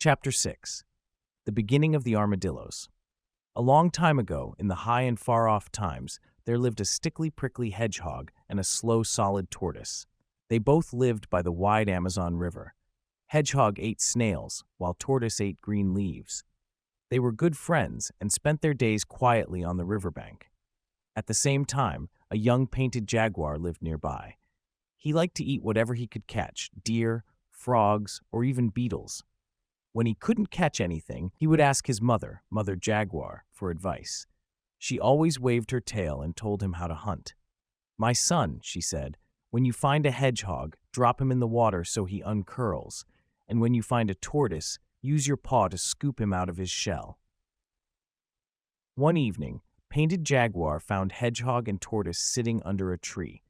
Chapter 6. The Beginning of the Armadillos. A long time ago, in the high and far-off times, there lived a stickly-prickly hedgehog and a slow, solid tortoise. They both lived by the wide Amazon River. Hedgehog ate snails, while tortoise ate green leaves. They were good friends and spent their days quietly on the riverbank. At the same time, a young painted jaguar lived nearby. He liked to eat whatever he could catch, deer, frogs, or even beetles. When he couldn't catch anything, he would ask his mother, Mother Jaguar, for advice. She always waved her tail and told him how to hunt. "My son," she said, "when you find a hedgehog, drop him in the water so he uncurls, and when you find a tortoise, use your paw to scoop him out of his shell." One evening, Painted Jaguar found Hedgehog and Tortoise sitting under a tree.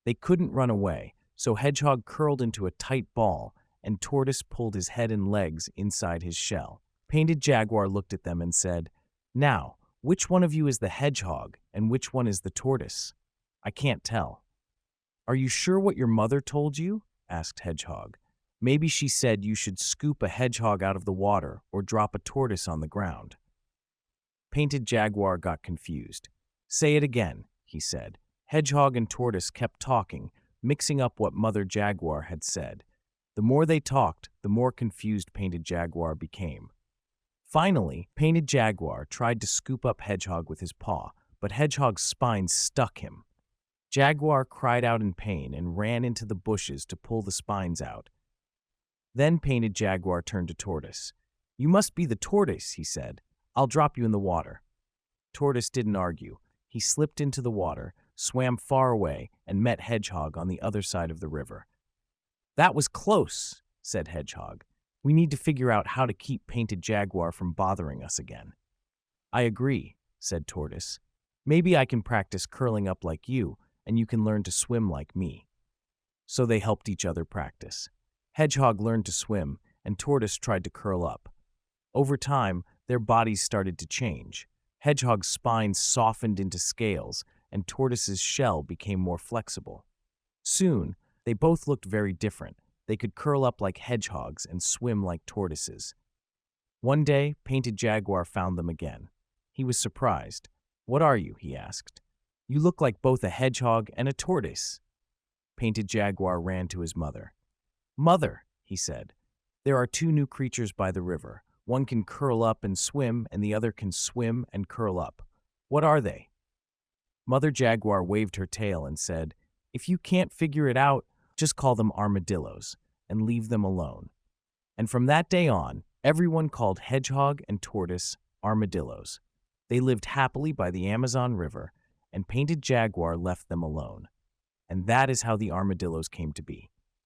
They couldn't run away, so Hedgehog curled into a tight ball, and Tortoise pulled his head and legs inside his shell. Painted Jaguar looked at them and said, "Now, which one of you is the hedgehog and which one is the tortoise? I can't tell." "Are you sure what your mother told you?" asked Hedgehog. "Maybe she said you should scoop a hedgehog out of the water or drop a tortoise on the ground." Painted Jaguar got confused. "Say it again," he said. Hedgehog and Tortoise kept talking, mixing up what Mother Jaguar had said. The more they talked, the more confused Painted Jaguar became. Finally, Painted Jaguar tried to scoop up Hedgehog with his paw, but Hedgehog's spine stuck him. Jaguar cried out in pain and ran into the bushes to pull the spines out. Then Painted Jaguar turned to Tortoise. "You must be the tortoise," he said. "I'll drop you in the water." Tortoise didn't argue. He slipped into the water, swam far away, and met Hedgehog on the other side of the river. "That was close," said Hedgehog. "We need to figure out how to keep Painted Jaguar from bothering us again." "I agree," said Tortoise. "Maybe I can practice curling up like you, and you can learn to swim like me." So they helped each other practice. Hedgehog learned to swim, and Tortoise tried to curl up. Over time, their bodies started to change. Hedgehog's spine softened into scales, and Tortoise's shell became more flexible. Soon, they both looked very different. They could curl up like hedgehogs and swim like tortoises. One day, Painted Jaguar found them again. He was surprised. "What are you?" he asked. "You look like both a hedgehog and a tortoise." Painted Jaguar ran to his mother. "Mother," he said, "there are two new creatures by the river. One can curl up and swim, and the other can swim and curl up. What are they?" Mother Jaguar waved her tail and said, "If you can't figure it out, just call them armadillos and leave them alone." And from that day on, everyone called Hedgehog and Tortoise armadillos. They lived happily by the Amazon River, and Painted Jaguar left them alone. And that is how the armadillos came to be.